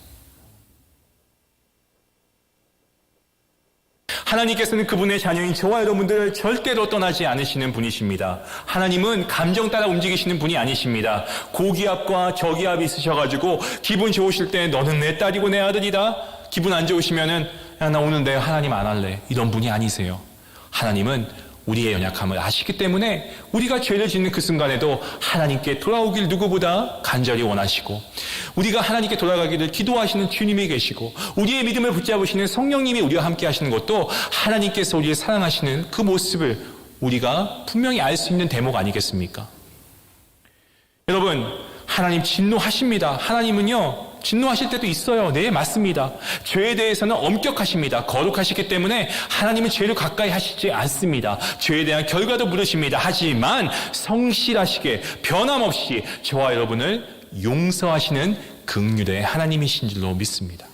하나님께서는 그분의 자녀인 저와 여러분들을 절대로 떠나지 않으시는 분이십니다. 하나님은 감정 따라 움직이시는 분이 아니십니다. 고기압과 저기압이 있으셔가지고 기분 좋으실 때 너는 내 딸이고 내 아들이다. 기분 안 좋으시면은 야, 나 오늘 내 하나님 안 할래. 이런 분이 아니세요. 하나님은 우리의 연약함을 아시기 때문에 우리가 죄를 짓는 그 순간에도 하나님께 돌아오길 누구보다 간절히 원하시고 우리가 하나님께 돌아가기를 기도하시는 주님이 계시고 우리의 믿음을 붙잡으시는 성령님이 우리와 함께 하시는 것도 하나님께서 우리를 사랑하시는 그 모습을 우리가 분명히 알 수 있는 대목 아니겠습니까? 여러분, 하나님 진노하십니다. 하나님은요, 진노하실 때도 있어요. 네, 맞습니다. 죄에 대해서는 엄격하십니다. 거룩하시기 때문에 하나님은 죄를 가까이 하시지 않습니다. 죄에 대한 결과도 물으십니다. 하지만 성실하시게 변함없이 저와 여러분을 용서하시는 긍휼의 하나님이신 줄로 믿습니다.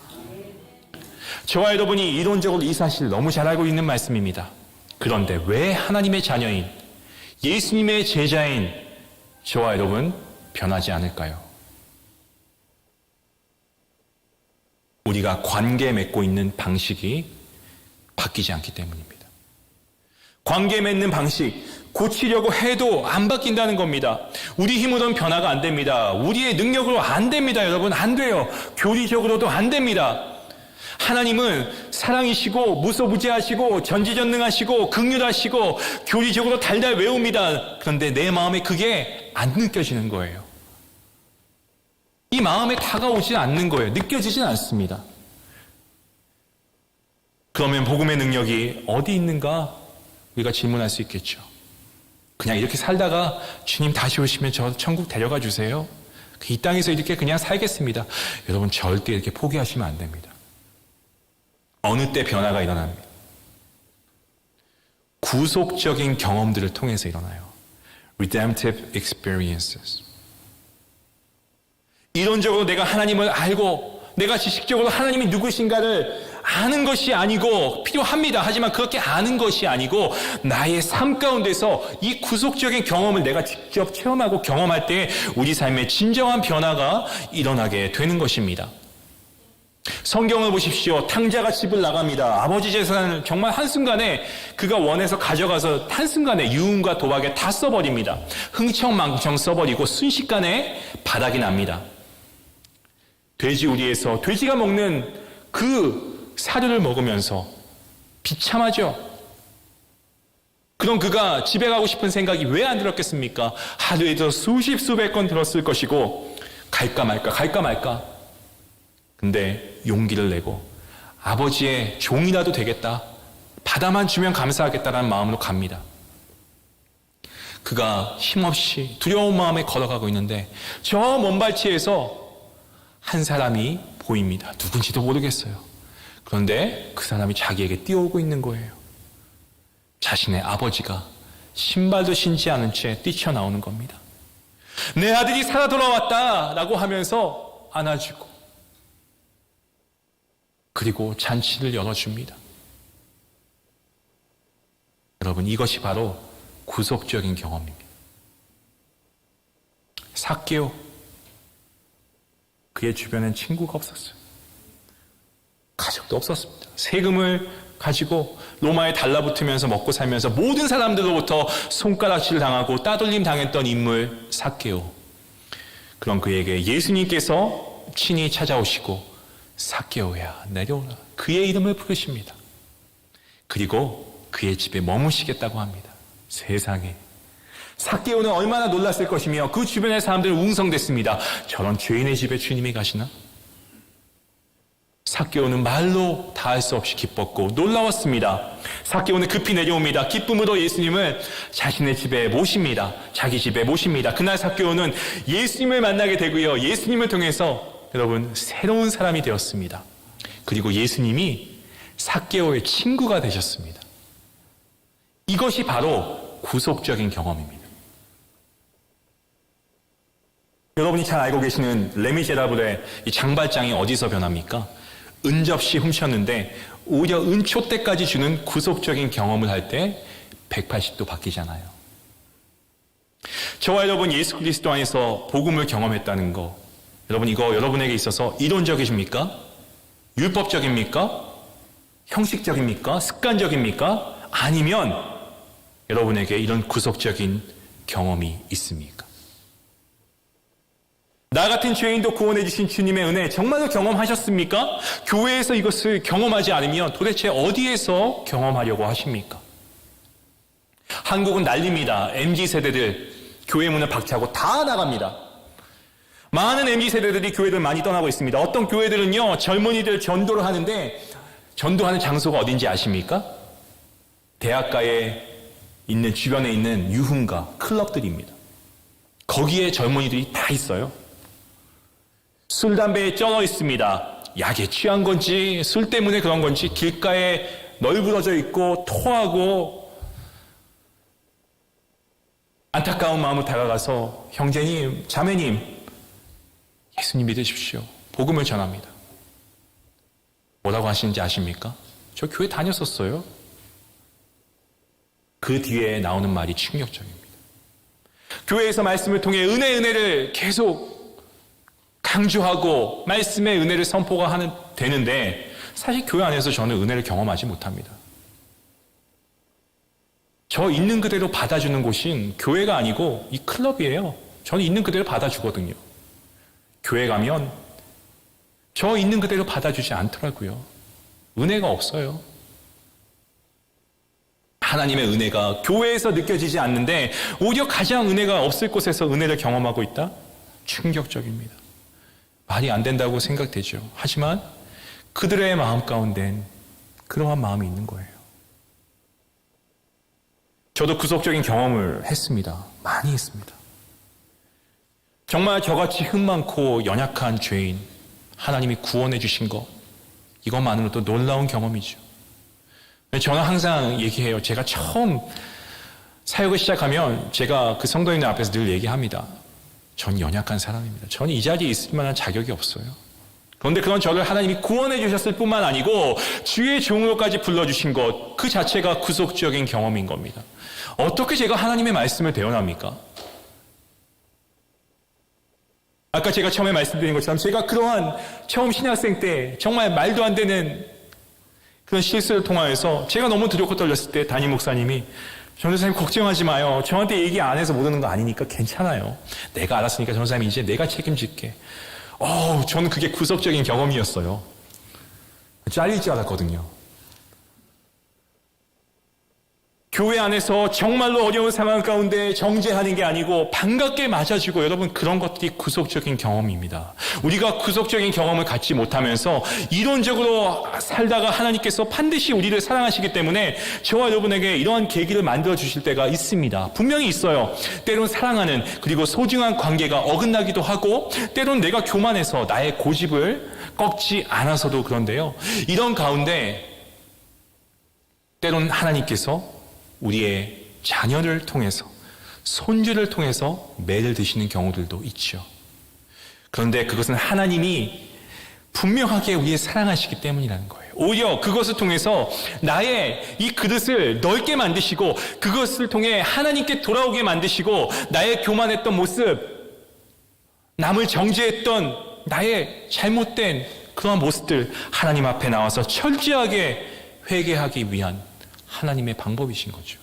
저와 여러분이 이론적으로 이 사실을 너무 잘 알고 있는 말씀입니다. 그런데 왜 하나님의 자녀인 예수님의 제자인 저와 여러분 변하지 않을까요? 우리가 관계 맺고 있는 방식이 바뀌지 않기 때문입니다. 관계 맺는 방식, 고치려고 해도 안 바뀐다는 겁니다. 우리 힘으로는 변화가 안 됩니다. 우리의 능력으로 안 됩니다. 여러분, 안 돼요. 교리적으로도 안 됩니다. 하나님은 사랑이시고 무소부재하시고 전지전능하시고 긍휼하시고 교리적으로 달달 외웁니다. 그런데 내 마음에 그게 안 느껴지는 거예요. 이 마음에 다가오지 않는 거예요. 느껴지진 않습니다. 그러면 복음의 능력이 어디 있는가? 우리가 질문할 수 있겠죠. 그냥 이렇게 살다가 주님 다시 오시면 저 천국 데려가 주세요. 이 땅에서 이렇게 그냥 살겠습니다. 여러분, 절대 이렇게 포기하시면 안 됩니다. 어느 때 변화가 일어납니다. 구속적인 경험들을 통해서 일어나요. Redemptive experiences. 이론적으로 내가 하나님을 알고 내가 지식적으로 하나님이 누구신가를 아는 것이 아니고 필요합니다. 하지만 그렇게 아는 것이 아니고 나의 삶 가운데서 이 구속적인 경험을 내가 직접 체험하고 경험할 때 우리 삶에 진정한 변화가 일어나게 되는 것입니다. 성경을 보십시오. 탕자가 집을 나갑니다. 아버지 재산을 정말 한순간에 그가 원해서 가져가서 한순간에 유흥과 도박에 다 써버립니다. 흥청망청 써버리고 순식간에 바닥이 납니다. 돼지우리에서 돼지가 먹는 그 사료를 먹으면서 비참하죠. 그럼 그가 집에 가고 싶은 생각이 왜 안 들었겠습니까? 하루에도 수십 수백 건 들었을 것이고 갈까 말까. 근데 용기를 내고 아버지의 종이라도 되겠다. 바다만 주면 감사하겠다라는 마음으로 갑니다. 그가 힘없이 두려운 마음에 걸어가고 있는데 저 먼발치에서 한 사람이 보입니다. 누군지도 모르겠어요. 그런데 그 사람이 자기에게 뛰어오고 있는 거예요. 자신의 아버지가 신발도 신지 않은 채 뛰쳐나오는 겁니다. 내 아들이 살아 돌아왔다 라고 하면서 안아주고 그리고 잔치를 열어줍니다. 여러분, 이것이 바로 구속적인 경험입니다. 삭개오, 그의 주변엔 친구가 없었어요. 가족도 없었습니다. 세금을 가지고 로마에 달라붙으면서 먹고 살면서 모든 사람들로부터 손가락질 당하고 따돌림 당했던 인물 삭개오. 그럼 그에게 예수님께서 친히 찾아오시고 삭개오야 내려오라. 그의 이름을 부르십니다. 그리고 그의 집에 머무시겠다고 합니다. 세상에. 삭개오는 얼마나 놀랐을 것이며 그 주변의 사람들은 웅성댔습니다. 저런 죄인의 집에 주님이 가시나? 삭개오는 말로 다할 수 없이 기뻤고 놀라웠습니다. 삭개오는 급히 내려옵니다. 기쁨으로 예수님을 자신의 집에 모십니다. 자기 집에 모십니다. 그날 삭개오는 예수님을 만나게 되고요. 예수님을 통해서 여러분 새로운 사람이 되었습니다. 그리고 예수님이 삭개오의 친구가 되셨습니다. 이것이 바로 구속적인 경험입니다. 여러분이 잘 알고 계시는 레미제라블의 이 장발장이 어디서 변합니까? 은접시 훔쳤는데 오히려 은초 때까지 주는 구속적인 경험을 할 때 180도 바뀌잖아요. 저와 여러분 예수 그리스도 안에서 복음을 경험했다는 거, 여러분 이거 여러분에게 있어서 이론적이십니까? 율법적입니까? 형식적입니까? 습관적입니까? 아니면 여러분에게 이런 구속적인 경험이 있습니까? 나 같은 죄인도 구원해 주신 주님의 은혜 정말로 경험하셨습니까? 교회에서 이것을 경험하지 않으면 도대체 어디에서 경험하려고 하십니까? 한국은 난립니다. MZ세대들 교회 문을 박차고 다 나갑니다. 많은 MZ세대들이 교회를 많이 떠나고 있습니다. 어떤 교회들은요, 젊은이들 전도를 하는데 전도하는 장소가 어딘지 아십니까? 대학가에 있는 주변에 있는 유흥가, 클럽들입니다. 거기에 젊은이들이 다 있어요. 술, 담배에 쩔어 있습니다. 약에 취한 건지 술 때문에 그런 건지 길가에 널브러져 있고 토하고 안타까운 마음으로 다가가서 형제님, 자매님, 예수님 믿으십시오. 복음을 전합니다. 뭐라고 하시는지 아십니까? 저 교회 다녔었어요. 그 뒤에 나오는 말이 충격적입니다. 교회에서 말씀을 통해 은혜를 계속 강조하고 말씀의 은혜를 선포가 되는데 사실 교회 안에서 저는 은혜를 경험하지 못합니다. 저 있는 그대로 받아주는 곳인 교회가 아니고 이 클럽이에요. 저는 있는 그대로 받아주거든요. 교회 가면 저 있는 그대로 받아주지 않더라고요. 은혜가 없어요. 하나님의 은혜가 교회에서 느껴지지 않는데 오히려 가장 은혜가 없을 곳에서 은혜를 경험하고 있다? 충격적입니다. 말이 안 된다고 생각되죠. 하지만 그들의 마음 가운데는 그러한 마음이 있는 거예요. 저도 구속적인 경험을 했습니다. 많이 했습니다. 정말 저같이 흠 많고 연약한 죄인 하나님이 구원해 주신 것, 이것만으로도 놀라운 경험이죠. 저는 항상 얘기해요. 제가 처음 사역을 시작하면 제가 그 성도님들 앞에서 늘 얘기합니다. 전 연약한 사람입니다. 전 이 자리에 있을 만한 자격이 없어요. 그런데 그런 저를 하나님이 구원해 주셨을 뿐만 아니고 주의 종으로까지 불러주신 것, 그 자체가 구속적인 경험인 겁니다. 어떻게 제가 하나님의 말씀을 대언합니까? 아까 제가 처음에 말씀드린 것처럼 제가 그러한 처음 신학생 때 정말 말도 안 되는 그런 실수를 통하여서 제가 너무 두렵고 떨렸을 때 담임 목사님이 전도사님 걱정하지 마요. 저한테 얘기 안 해서 모르는 거 아니니까 괜찮아요. 내가 알았으니까 전도사님 이제 내가 책임질게. 저는 그게 구속적인 경험이었어요. 잘릴 줄 알았거든요. 교회 안에서 정말로 어려운 상황 가운데 정죄하는 게 아니고 반갑게 맞아주고, 여러분 그런 것들이 구속적인 경험입니다. 우리가 구속적인 경험을 갖지 못하면서 이론적으로 살다가 하나님께서 반드시 우리를 사랑하시기 때문에 저와 여러분에게 이러한 계기를 만들어 주실 때가 있습니다. 분명히 있어요. 때론 사랑하는 그리고 소중한 관계가 어긋나기도 하고, 때론 내가 교만해서 나의 고집을 꺾지 않아서도 그런데요. 이런 가운데 때론 하나님께서 우리의 자녀를 통해서, 손주를 통해서 매를 드시는 경우들도 있죠. 그런데 그것은 하나님이 분명하게 우리를 사랑하시기 때문이라는 거예요. 오히려 그것을 통해서 나의 이 그릇을 넓게 만드시고, 그것을 통해 하나님께 돌아오게 만드시고, 나의 교만했던 모습, 남을 정죄했던 나의 잘못된 그런 모습들 하나님 앞에 나와서 철저하게 회개하기 위한 하나님의 방법이신 거죠.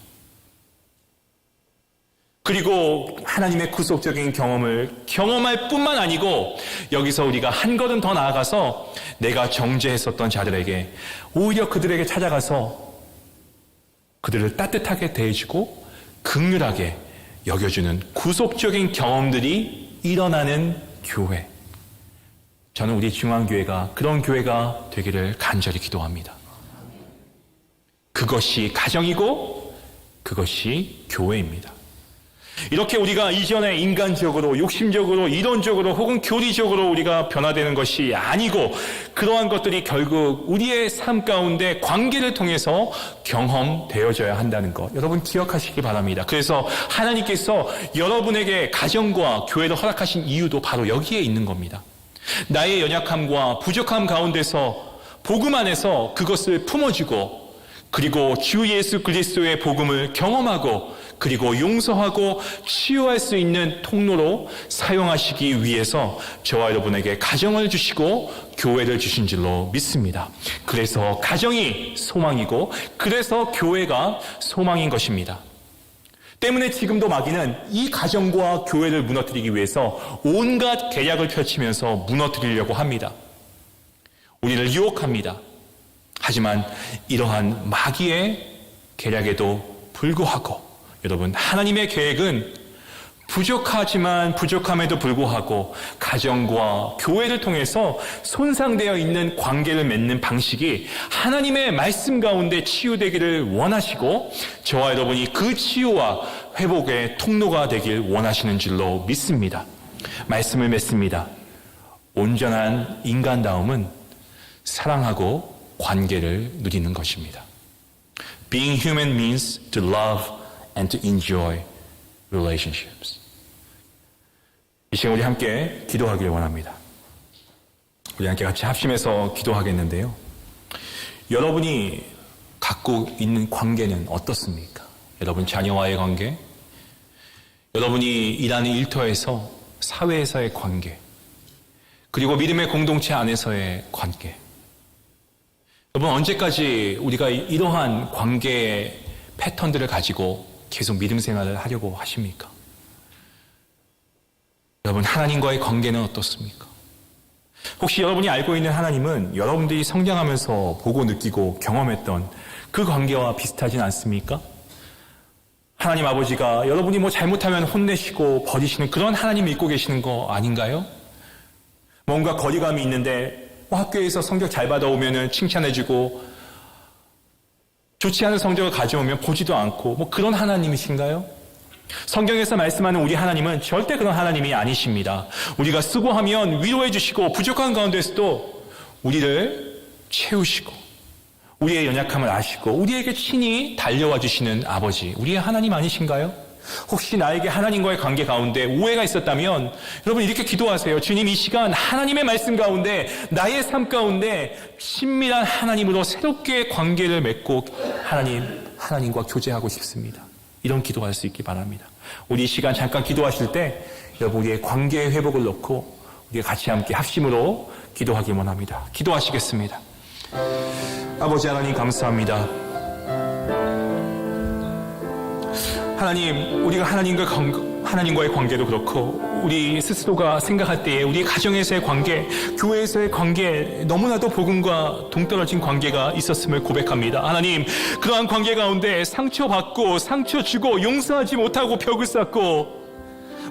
그리고 하나님의 구속적인 경험을 경험할 뿐만 아니고, 여기서 우리가 한 걸음 더 나아가서 내가 정죄했었던 자들에게 오히려 그들에게 찾아가서 그들을 따뜻하게 대해주고 긍휼하게 여겨주는 구속적인 경험들이 일어나는 교회. 저는 우리 중앙교회가 그런 교회가 되기를 간절히 기도합니다. 그것이 가정이고 그것이 교회입니다. 이렇게 우리가 이전에 인간적으로, 욕심적으로, 이론적으로 혹은 교리적으로 우리가 변화되는 것이 아니고, 그러한 것들이 결국 우리의 삶 가운데 관계를 통해서 경험되어져야 한다는 것, 여러분 기억하시기 바랍니다. 그래서 하나님께서 여러분에게 가정과 교회를 허락하신 이유도 바로 여기에 있는 겁니다. 나의 연약함과 부족함 가운데서 복음 안에서 그것을 품어주고 그리고 주 예수 그리스도의 복음을 경험하고 그리고 용서하고 치유할 수 있는 통로로 사용하시기 위해서 저와 여러분에게 가정을 주시고 교회를 주신 줄로 믿습니다. 그래서 가정이 소망이고 그래서 교회가 소망인 것입니다. 때문에 지금도 마귀는 이 가정과 교회를 무너뜨리기 위해서 온갖 계략을 펼치면서 무너뜨리려고 합니다. 우리를 유혹합니다. 하지만 이러한 마귀의 계략에도 불구하고 여러분, 하나님의 계획은 부족하지만 부족함에도 불구하고 가정과 교회를 통해서 손상되어 있는 관계를 맺는 방식이 하나님의 말씀 가운데 치유되기를 원하시고 저와 여러분이 그 치유와 회복의 통로가 되길 원하시는 줄로 믿습니다. 말씀을 맺습니다. 온전한 인간다움은 사랑하고 관계를 누리는 것입니다. Being human means to love and to enjoy relationships. 이 시간 우리 함께 기도하길 원합니다. 우리 함께 같이 합심해서 기도하겠는데요. 여러분이 갖고 있는 관계는 어떻습니까? 여러분 자녀와의 관계, 여러분이 일하는 일터에서 사회에서의 관계, 그리고 믿음의 공동체 안에서의 관계. 여러분 언제까지 우리가 이러한 관계의 패턴들을 가지고 계속 믿음 생활을 하려고 하십니까? 여러분 하나님과의 관계는 어떻습니까? 혹시 여러분이 알고 있는 하나님은 여러분들이 성장하면서 보고 느끼고 경험했던 그 관계와 비슷하진 않습니까? 하나님 아버지가 여러분이 뭐 잘못하면 혼내시고 버리시는 그런 하나님 믿고 계시는 거 아닌가요? 뭔가 거리감이 있는데 학교에서 성적 잘 받아오면 칭찬해주고 좋지 않은 성적을 가져오면 보지도 않고 뭐 그런 하나님이신가요? 성경에서 말씀하는 우리 하나님은 절대 그런 하나님이 아니십니다. 우리가 수고하면 위로해 주시고 부족한 가운데서도 우리를 채우시고 우리의 연약함을 아시고 우리에게 친히 달려와 주시는 아버지, 우리의 하나님 아니신가요? 혹시 나에게 하나님과의 관계 가운데 오해가 있었다면 여러분 이렇게 기도하세요. 주님, 이 시간 하나님의 말씀 가운데 나의 삶 가운데 친밀한 하나님으로 새롭게 관계를 맺고 하나님과 교제하고 싶습니다. 이런 기도할 수 있기 바랍니다. 우리 이 시간 잠깐 기도하실 때 여러분 우리의 관계의 회복을 놓고 우리가 같이 함께 합심으로 기도하기 원합니다. 기도하시겠습니다. 아버지 하나님 감사합니다. 하나님, 우리가 하나님과의 관계도 그렇고 우리 스스로가 생각할 때에 우리 가정에서의 관계, 교회에서의 관계 너무나도 복음과 동떨어진 관계가 있었음을 고백합니다. 하나님, 그러한 관계 가운데 상처받고 상처 주고 용서하지 못하고 벽을 쌓고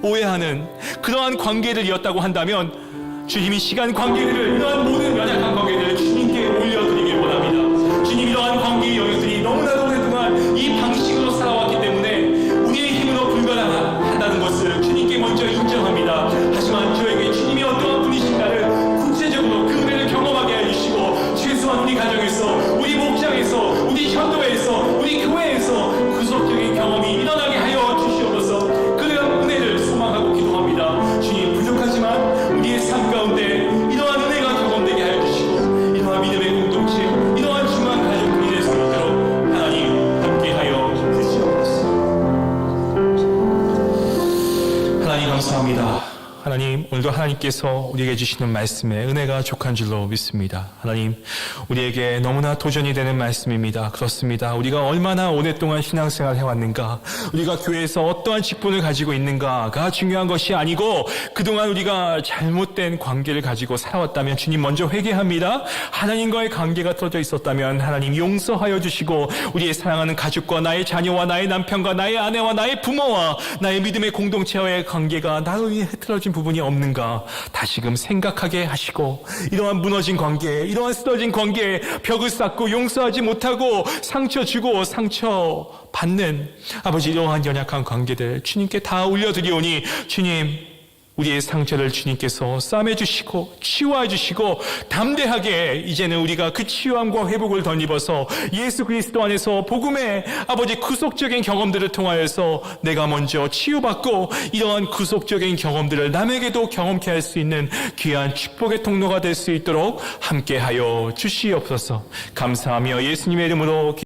오해하는 그러한 관계를 이었다고 한다면 주님이 시간 관계들을 이러한 모든 연약한 관계들을 주님께 올려드리길 원합니다. 주님, 이러한 관계의 영역들이 너무나도 오랫동안 이 방식으로 살아왔기 때문에 우리의 힘으로 불가능하다는 것을 주님께 먼저 인정합니다. 하지만 저에게 주님이 어떠한 분이신가를 구체적으로 그 은혜를 경험하게 해주시고 최소한 우리 가정에서, 우리 목장에서, 우리 전도회에서, 우리 교회에서 구속적인 경험이 일어나게 하여 주시옵소서. 그런 은혜를 소망하고 기도합니다. 주님, 부족하지만 우리의 삶 가운데 이러한 은혜가 경험되게 하여 주시고 이러한 믿음의 공동체, 이러한 중요한 가족들이 될 수 있도록 하나님 함께하여 주시옵소서. 하나님 감사합니다. 하나님, 오늘도 하나님께서 우리에게 주시는 말씀에 은혜가 족한 줄로 믿습니다. 하나님, 우리에게 너무나 도전이 되는 말씀입니다. 그렇습니다. 우리가 얼마나 오랫동안 신앙생활을 해왔는가, 우리가 교회에서 어떠한 직분을 가지고 있는가가 중요한 것이 아니고 그동안 우리가 잘못된 관계를 가지고 살아왔다면 주님 먼저 회개합니다. 하나님과의 관계가 떨어져 있었다면 하나님 용서하여 주시고 우리의 사랑하는 가족과 나의 자녀와 나의 남편과 나의 아내와 나의 부모와 나의 믿음의 공동체와의 관계가 나로 인해 흐트러진 부분이 없는가 다시금 생각하게 하시고 이러한 무너진 관계, 이러한 쓰러진 관계에 벽을 쌓고 용서하지 못하고 상처 주고 상처 받는 아버지 이러한 연약한 관계들 주님께 다 올려드리오니 주님, 우리의 상처를 주님께서 싸매주시고 치유해주시고 담대하게 이제는 우리가 그 치유함과 회복을 덧입어서 예수 그리스도 안에서 복음의 아버지 구속적인 경험들을 통하여서 내가 먼저 치유받고 이러한 구속적인 경험들을 남에게도 경험케 할 수 있는 귀한 축복의 통로가 될 수 있도록 함께하여 주시옵소서. 감사하며 예수님의 이름으로